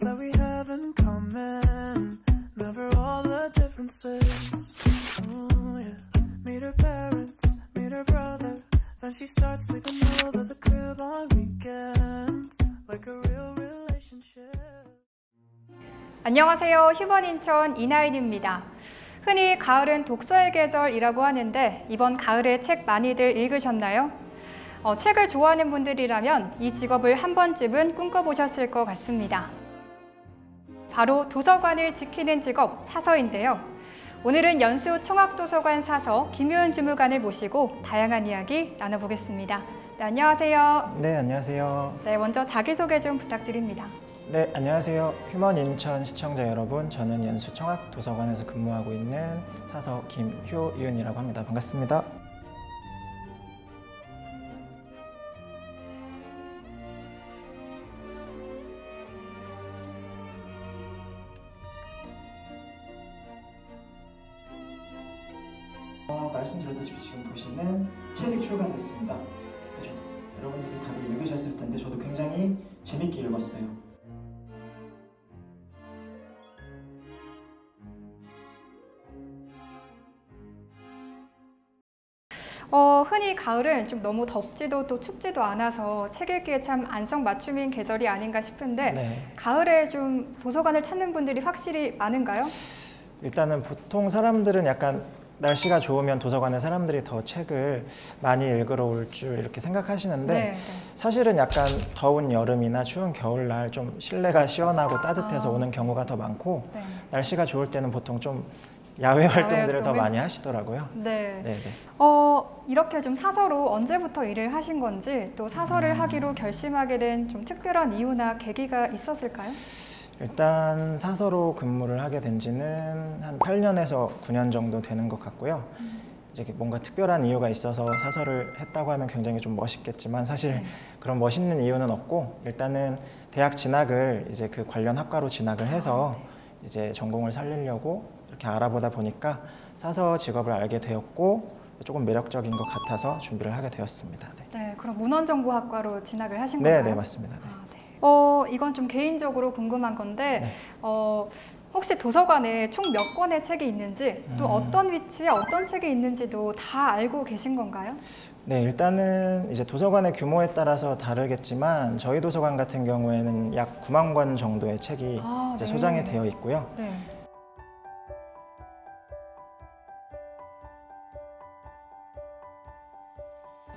that we have in common. Never all the differences. Oh yeah. Meet her parents, meet her brother. Then she starts sleeping over the crib on weekends. Like a real relationship. 안녕하세요. 휴먼 인천 이나인입니다. 흔히 가을은 독서의 계절이라고 하는데 이번 가을에 책 많이들 읽으셨나요? 책을 좋아하는 분들이라면 이 직업을 한 번쯤은 꿈꿔보셨을 것 같습니다. 바로 도서관을 지키는 직업 사서인데요. 오늘은 연수 청학도서관 사서 김효은 주무관을 모시고 다양한 이야기 나눠보겠습니다. 네, 안녕하세요. 네, 안녕하세요. 네, 먼저 자기소개 좀 부탁드립니다. 네, 안녕하세요. 휴먼 인천 시청자 여러분, 저는 연수 청학도서관에서 근무하고 있는 사서 김효윤이라고 합니다. 반갑습니다. 말씀드렸다시피 지금 보시는 책이 출간됐습니다. 그죠? 여러분들도 다들 읽으셨을 텐데 저도 굉장히 재밌게 읽었어요. 흔히 가을은 좀 너무 덥지도 또 춥지도 않아서 책 읽기에 참 안성맞춤인 계절이 아닌가 싶은데 네. 가을에 좀 도서관을 찾는 분들이 확실히 많은가요? 일단은 보통 사람들은 약간 날씨가 좋으면 도서관에 사람들이 더 책을 많이 읽으러 올 줄 이렇게 생각하시는데 네. 사실은 약간 더운 여름이나 추운 겨울날 좀 실내가 시원하고 따뜻해서 오는 경우가 더 많고 네. 날씨가 좋을 때는 보통 좀 야외 활동들을 더 많이 하시더라고요. 네. 네네. 이렇게 좀 사서로 언제부터 일을 하신 건지 또 사서를 하기로 결심하게 된 좀 특별한 이유나 계기가 있었을까요? 일단 사서로 근무를 하게 된 지는 한 8년에서 9년 정도 되는 것 같고요. 이제 뭔가 특별한 이유가 있어서 사서를 했다고 하면 굉장히 좀 멋있겠지만 사실 그런 멋있는 이유는 없고 일단은 대학 진학을 이제 그 관련 학과로 진학을 해서 이제 전공을 살리려고 이렇게 알아보다 보니까 사서 직업을 알게 되었고 조금 매력적인 것 같아서 준비를 하게 되었습니다. 네, 그럼 문헌정보학과로 진학을 하신 건가요? 네, 맞습니다. 네. 이건 좀 개인적으로 궁금한 건데 혹시 도서관에 총 몇 권의 책이 있는지 또 어떤 위치에 어떤 책이 있는지도 다 알고 계신 건가요? 네, 일단은 이제 도서관의 규모에 따라서 다르겠지만 저희 도서관 같은 경우에는 약 9만 권 정도의 책이 이제 소장이 되어 있고요. 네.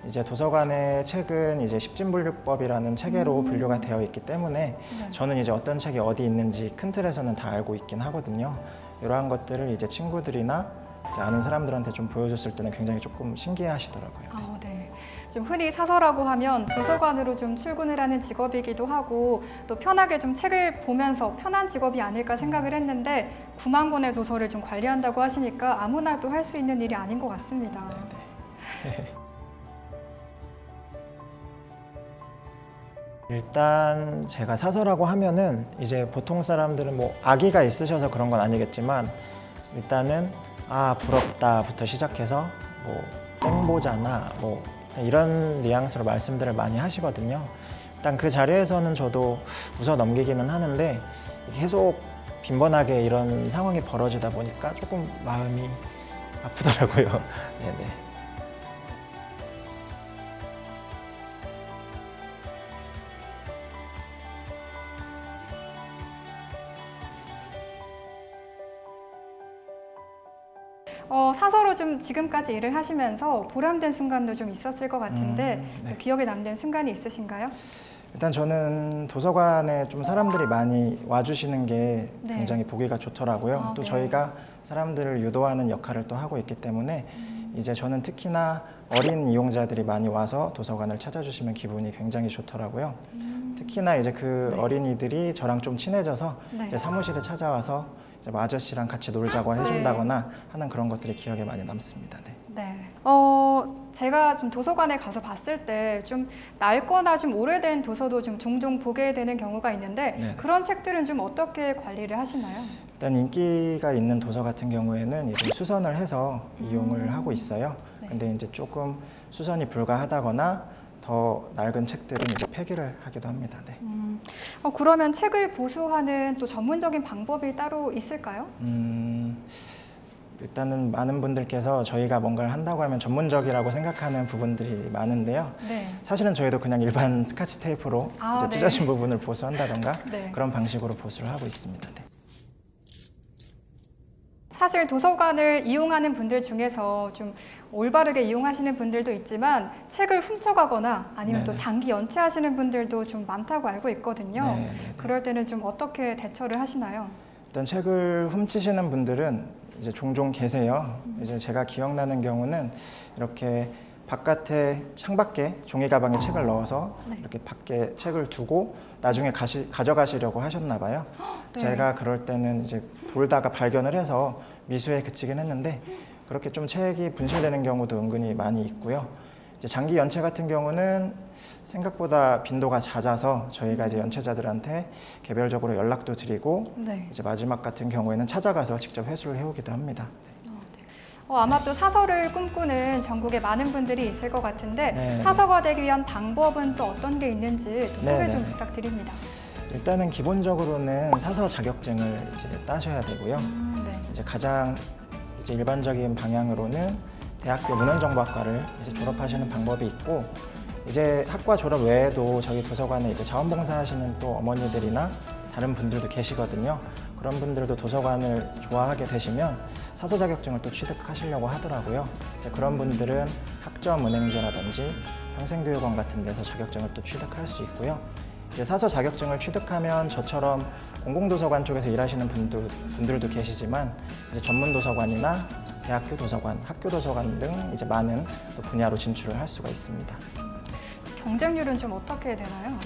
이제 도서관의 책은 이제 십진분류법이라는 체계로 분류가 되어 있기 때문에 저는 이제 어떤 책이 어디 있는지 큰 틀에서는 다 알고 있긴 하거든요. 이러한 것들을 이제 친구들이나 이제 아는 사람들한테 좀 보여줬을 때는 굉장히 조금 신기해하시더라고요. 네. 좀 흔히 사서라고 하면 도서관으로 좀 출근을 하는 직업이기도 하고 또 편하게 좀 책을 보면서 편한 직업이 아닐까 생각을 했는데 9만 권의 도서를 좀 관리한다고 하시니까 아무나 또 할 수 있는 일이 아닌 것 같습니다. 네. 일단 제가 사서라고 하면은 이제 보통 사람들은 뭐 아기가 있으셔서 그런 건 아니겠지만 일단은 부럽다부터 시작해서 뭐 땡보잖아 뭐 이런 뉘앙스로 말씀들을 많이 하시거든요. 일단 그 자리에서는 저도 웃어 넘기기는 하는데 계속 빈번하게 이런 상황이 벌어지다 보니까 조금 마음이 아프더라고요. 네네. 사서로 좀 지금까지 일을 하시면서 보람된 순간도 좀 있었을 것 같은데 네. 기억에 남는 순간이 있으신가요? 일단 저는 도서관에 좀 사람들이 많이 와주시는 게 굉장히 보기가 좋더라고요. 또 저희가 사람들을 유도하는 역할을 또 하고 있기 때문에 이제 저는 특히나 어린 이용자들이 많이 와서 도서관을 찾아주시면 기분이 굉장히 좋더라고요. 특히나 이제 그 어린이들이 저랑 좀 친해져서 이제 사무실에 찾아와서 이제 뭐 아저씨랑 같이 놀자고 해준다거나 하는 그런 것들이 기억에 많이 남습니다. 네. 제가 좀 도서관에 가서 봤을 때 좀 낡거나 좀 오래된 도서도 좀 종종 보게 되는 경우가 있는데 그런 책들은 좀 어떻게 관리를 하시나요? 일단 인기가 있는 도서 같은 경우에는 이제 수선을 해서 이용을 하고 있어요. 근데 이제 조금 수선이 불가하다거나 더 낡은 책들은 이제 폐기를 하기도 합니다. 네. 그러면 책을 보수하는 또 전문적인 방법이 따로 있을까요? 일단은 많은 분들께서 저희가 뭔가를 한다고 하면 전문적이라고 생각하는 부분들이 많은데요. 네. 사실은 저희도 그냥 일반 스카치 테이프로 이제 찢어진 부분을 보수한다던가 네. 그런 방식으로 보수를 하고 있습니다. 네. 사실 도서관을 이용하는 분들 중에서 좀 올바르게 이용하시는 분들도 있지만 책을 훔쳐가거나 아니면 또 장기 연체하시는 분들도 좀 많다고 알고 있거든요. 네네네. 그럴 때는 좀 어떻게 대처를 하시나요? 일단 책을 훔치시는 분들은 이제 종종 계세요. 이제 제가 기억나는 경우는 이렇게 바깥에 창밖에 종이 가방에 책을 넣어서 이렇게 밖에 책을 두고 나중에 가져가시려고 하셨나 봐요. 네. 제가 그럴 때는 이제 돌다가 발견을 해서 미수에 그치긴 했는데 그렇게 좀 책이 분실되는 경우도 은근히 많이 있고요. 이제 장기 연체 같은 경우는 생각보다 빈도가 잦아서 저희가 이제 연체자들한테 개별적으로 연락도 드리고 이제 마지막 같은 경우에는 찾아가서 직접 회수를 해오기도 합니다. 아마 또 사서를 꿈꾸는 전국에 많은 분들이 있을 것 같은데 사서가 되기 위한 방법은 또 어떤 게 있는지 또 소개 좀 부탁드립니다. 일단은 기본적으로는 사서 자격증을 이제 따셔야 되고요. 이제 가장 이제 일반적인 방향으로는 대학교 문헌정보학과를 이제 졸업하시는 방법이 있고 이제 학과 졸업 외에도 저희 도서관에 이제 자원봉사하시는 또 어머니들이나 다른 분들도 계시거든요. 그런 분들도 도서관을 좋아하게 되시면 사서 자격증을 또 취득하시려고 하더라고요. 이제 그런 분들은 학점은행제라든지 평생교육원 같은 데서 자격증을 또 취득할 수 있고요. 이제 사서 자격증을 취득하면 저처럼 공공도서관 쪽에서 일하시는 분들도 계시지만 이제 전문도서관이나 대학교 도서관, 학교 도서관 등 이제 많은 또 분야로 진출을 할 수가 있습니다. 경쟁률은 좀 어떻게 되나요?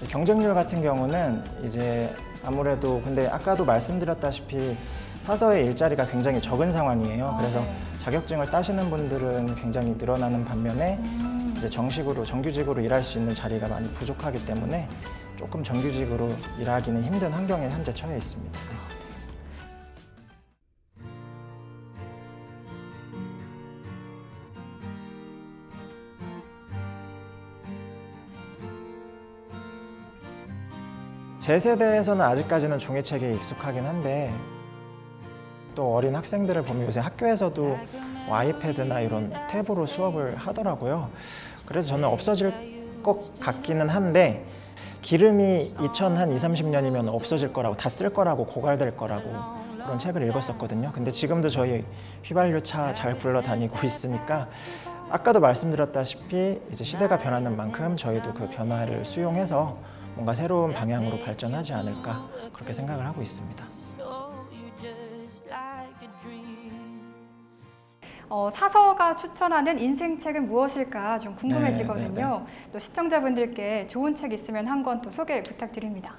경쟁률 같은 경우는 이제 아무래도 근데 아까도 말씀드렸다시피 사서의 일자리가 굉장히 적은 상황이에요. 그래서 자격증을 따시는 분들은 굉장히 늘어나는 반면에 이제 정규직으로 일할 수 있는 자리가 많이 부족하기 때문에 조금 정규직으로 일하기는 힘든 환경에 현재 처해 있습니다. 제 세대에서는 아직까지는 종이책에 익숙하긴 한데 또 어린 학생들을 보면 요새 학교에서도 아이패드나 이런 탭으로 수업을 하더라고요. 그래서 저는 없어질 것 같기는 한데 기름이 2030년이면 없어질 거라고 다 쓸 거라고 고갈될 거라고 그런 책을 읽었었거든요. 근데 지금도 저희 휘발유차 잘 굴러다니고 있으니까 아까도 말씀드렸다시피 이제 시대가 변하는 만큼 저희도 그 변화를 수용해서 뭔가 새로운 방향으로 발전하지 않을까 그렇게 생각을 하고 있습니다. 사서가 추천하는 인생책은 무엇일까 좀 궁금해지거든요. 또 시청자분들께 좋은 책 있으면 한 권 또 소개 부탁드립니다.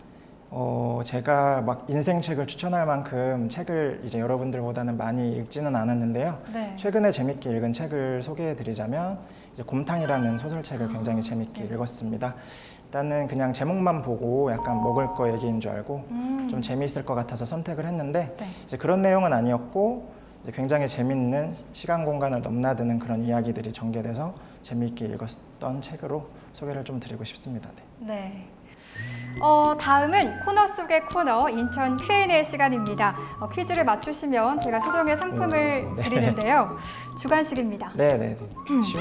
제가 막 인생책을 추천할 만큼 책을 이제 여러분들보다는 많이 읽지는 않았는데요. 최근에 재밌게 읽은 책을 소개해드리자면 이제 곰탕이라는 소설책을 굉장히 재밌게 읽었습니다. 일단은 그냥 제목만 보고 약간 먹을 거 얘기인 줄 알고 좀 재미있을 것 같아서 선택을 했는데 이제 그런 내용은 아니었고 이제 굉장히 재밌는 시간 공간을 넘나드는 그런 이야기들이 전개돼서 재미있게 읽었던 책으로 소개를 좀 드리고 싶습니다. 다음은 코너 속의 코너 인천 Q&A 시간입니다. 퀴즈를 맞추시면 제가 소정의 상품을 드리는데요. 주관식입니다. 쉬운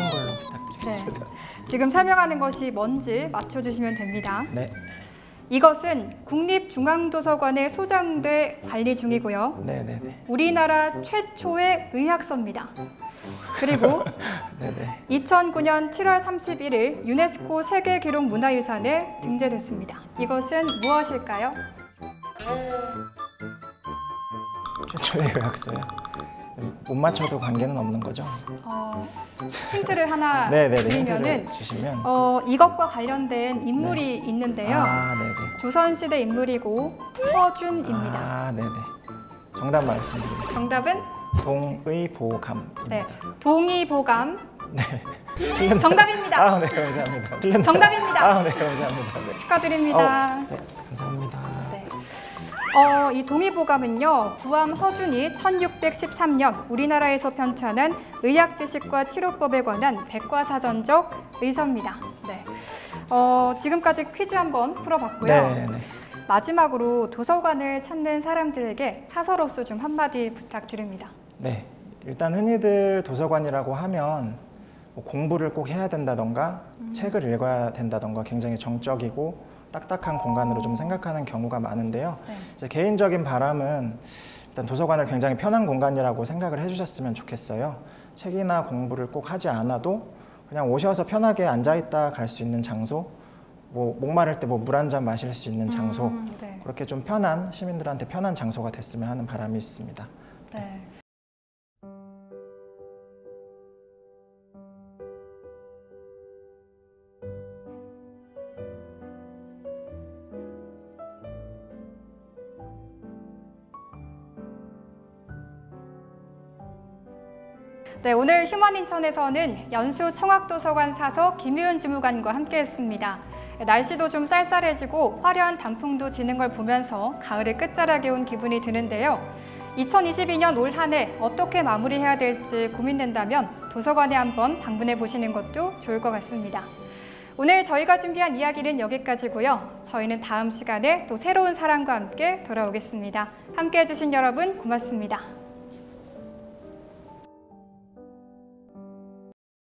걸로 부탁드리겠습니다. 지금 설명하는 것이 뭔지 맞춰주시면 됩니다. 이것은 국립중앙도서관에 소장돼 관리 중이고요. 우리나라 최초의 의학서입니다. 그리고 2009년 7월 31일 유네스코 세계기록문화유산에 등재됐습니다. 이것은 무엇일까요? 최초의 의학서요? 못 맞춰도 관계는 없는 거죠? 힌트를 하나 드리면은 이것과 관련된 인물이 있는데요. 조선시대 인물이고 허준입니다. 정답 말씀드리겠습니다. 정답은? 동의보감입니다. 동의보감. 정답입니다. 감사합니다. 정답입니다. 감사합니다. 축하드립니다. 감사합니다. 이 동의보감은요, 구암 허준이 1613년 우리나라에서 편찬한 의학지식과 치료법에 관한 백과사전적 의서입니다. 네. 지금까지 퀴즈 한번 풀어봤고요. 네. 마지막으로 도서관을 찾는 사람들에게 사서로서 좀 한마디 부탁드립니다. 네. 일단 흔히들 도서관이라고 하면 뭐 공부를 꼭 해야 된다던가 책을 읽어야 된다던가 굉장히 정적이고 딱딱한 공간으로 좀 생각하는 경우가 많은데요. 네. 제 개인적인 바람은 일단 도서관을 굉장히 편한 공간이라고 생각을 해주셨으면 좋겠어요. 책이나 공부를 꼭 하지 않아도 그냥 오셔서 편하게 앉아있다 갈 수 있는 장소, 뭐 목마를 때 뭐 물 한 잔 마실 수 있는 장소, 네. 그렇게 좀 편한, 시민들한테 편한 장소가 됐으면 하는 바람이 있습니다. 네. 네, 오늘 휴먼인천에서는 연수 청학도서관 사서 김유은 주무관과 함께했습니다. 날씨도 좀 쌀쌀해지고 화려한 단풍도 지는 걸 보면서 가을의 끝자락에 온 기분이 드는데요. 2022년 올 한 해 어떻게 마무리해야 될지 고민된다면 도서관에 한번 방문해 보시는 것도 좋을 것 같습니다. 오늘 저희가 준비한 이야기는 여기까지고요. 저희는 다음 시간에 또 새로운 사람과 함께 돌아오겠습니다. 함께해 주신 여러분 고맙습니다.